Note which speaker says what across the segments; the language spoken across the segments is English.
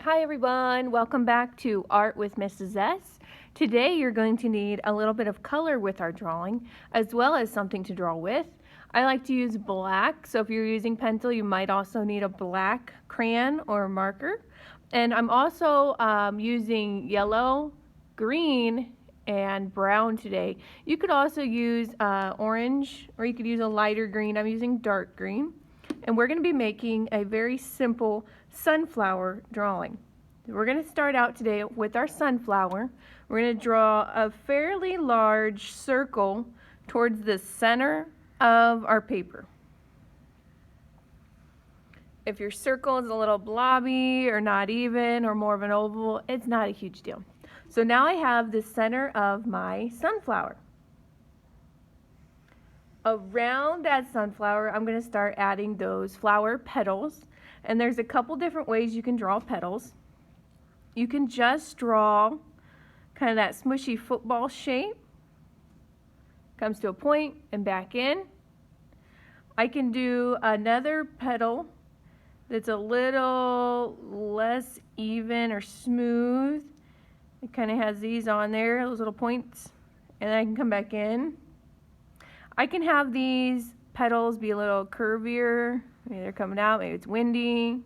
Speaker 1: Hi everyone, welcome back to Art with Mrs. S. Today you're going to need a little bit of color with our drawing, as well as something to draw with. I like to use black, so if you're using pencil you might also need a black crayon or marker. And I'm also using yellow, green, and brown today. You could also use orange, or you could use a lighter green. I'm using dark green. And we're going to be making a very simple sunflower drawing. We're going to start out today with our sunflower. We're going to draw a fairly large circle towards the center of our paper. If your circle is a little blobby or not even or more of an oval, it's not a huge deal. So now I have the center of my sunflower. Around that sunflower, I'm going to start adding those flower petals. And there's a couple different ways you can draw petals. You can just draw kind of that smushy football shape. Comes to a point and back in. I can do another petal that's a little less even or smooth. It kind of has these on there, those little points. And then I can come back in. I can have these petals be a little curvier. Maybe they're coming out, maybe it's windy,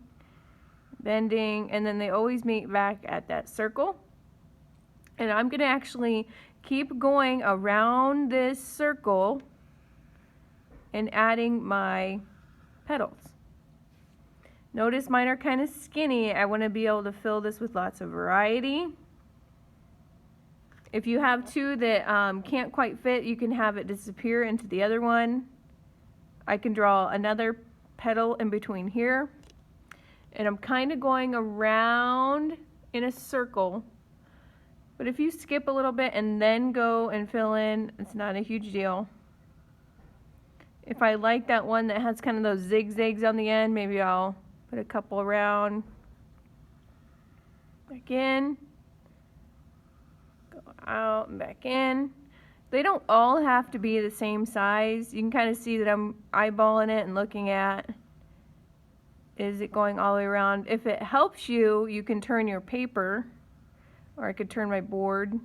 Speaker 1: bending, and then they always meet back at that circle. And I'm going to actually keep going around this circle and adding my petals. Notice mine are kind of skinny. I want to be able to fill this with lots of variety. If you have two that can't quite fit, you can have it disappear into the other one. I can draw another petal in between here. And I'm kind of going around in a circle. But if you skip a little bit and then go and fill in, it's not a huge deal. If I like that one that has kind of those zigzags on the end, maybe I'll put a couple around. Back in. Out and back in. They don't all have to be the same size. You can kind of see that I'm eyeballing it and looking at, is it going all the way around? If it helps you, you can turn your paper, or I could turn my board. I'm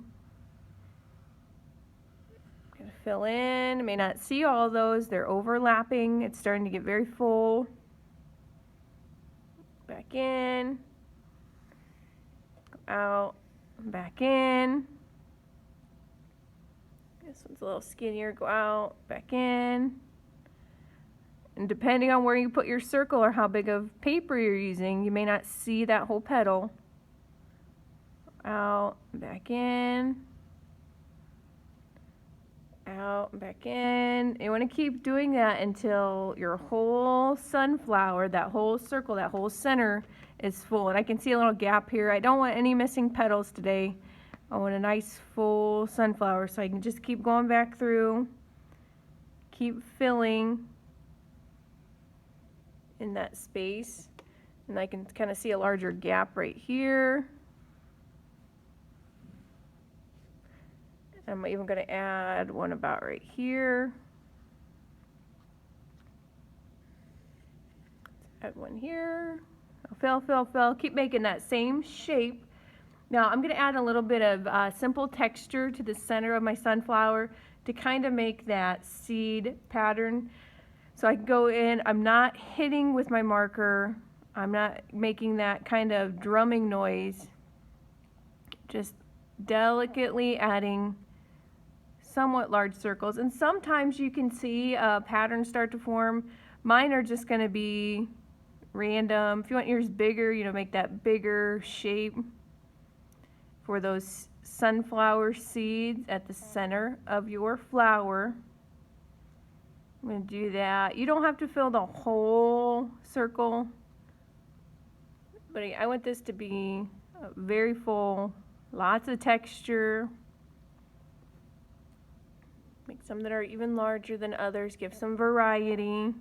Speaker 1: gonna fill in. I may not see all those. They're overlapping. It's starting to get very full. Back in. Out. Back in. This one's a little skinnier, go out, back in. And depending on where you put your circle or how big of paper you're using, you may not see that whole petal. Out, back in. Out, back in. You want to keep doing that until your whole sunflower, that whole circle, that whole center is full. And I can see a little gap here. I don't want any missing petals today. I want a nice full sunflower, so I can just keep going back through, keep filling in that space. And I can kind of see a larger gap right here. I'm even going to add one about right here. Let's add one here. Fill, fill, fill. Keep making that same shape. Now I'm going to add a little bit of simple texture to the center of my sunflower to kind of make that seed pattern. So I can go in, I'm not hitting with my marker, I'm not making that kind of drumming noise, just delicately adding somewhat large circles. And sometimes you can see a pattern start to form. Mine are just going to be random. If you want yours bigger, make that bigger shape for those sunflower seeds at the center of your flower. I'm going to do that. You don't have to fill the whole circle, but I want this to be very full, lots of texture. Make some that are even larger than others, give some variety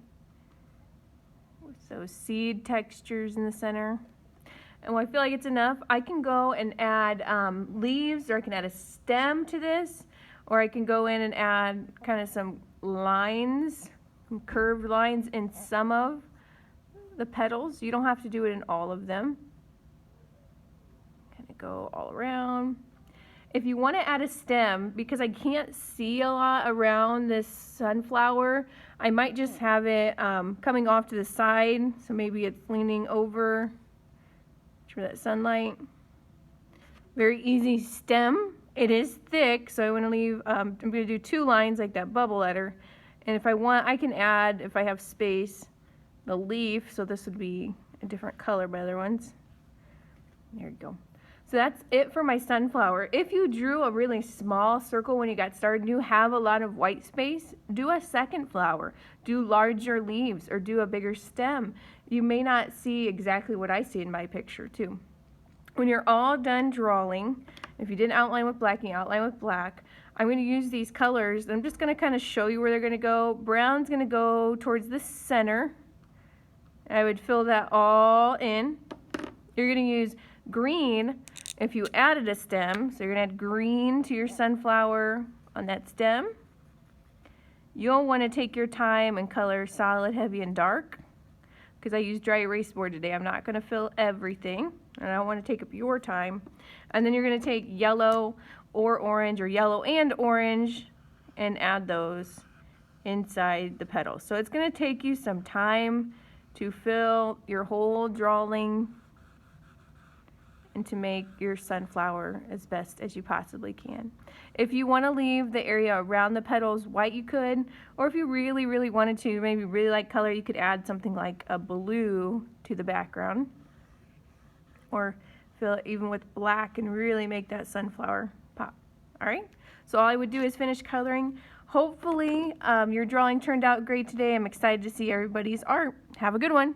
Speaker 1: with those seed textures in the center. And when I feel like it's enough, I can go and add leaves, or I can add a stem to this, or I can go in and add kind of some lines, some curved lines in some of the petals. You don't have to do it in all of them. it go all around. If you want to add a stem, because I can't see a lot around this sunflower, I might just have it coming off to the side, so maybe it's leaning over for that sunlight. Very easy stem. It is thick, so I want to leave, I'm going to do 2 lines like that bubble letter. And if I want, I can add, if I have space, the leaf, so this would be a different color by other ones. There you go. So that's it for my sunflower. If you drew a really small circle when you got started and you have a lot of white space, do a second flower. Do larger leaves or do a bigger stem. You may not see exactly what I see in my picture too. When you're all done drawing, if you didn't outline with black, you outline with black. I'm going to use these colors. I'm just going to kind of show you where they're going to go. Brown's going to go towards the center. I would fill that all in. You're going to use green if you added a stem, so you're going to add green to your sunflower on that stem. You'll want to take your time and color solid, heavy, and dark, because I use dry erase board today. I'm not going to fill everything, and I don't want to take up your time. And then you're going to take yellow or orange, or yellow and orange, and add those inside the petals. So it's going to take you some time to fill your whole drawing and to make your sunflower as best as you possibly can. If you want to leave the area around the petals white, you could, or if you really, really wanted to, maybe really like color, you could add something like a blue to the background, or fill it even with black and really make that sunflower pop. All right, so all I would do is finish coloring. Hopefully your drawing turned out great today. I'm excited to see everybody's art. Have a good one.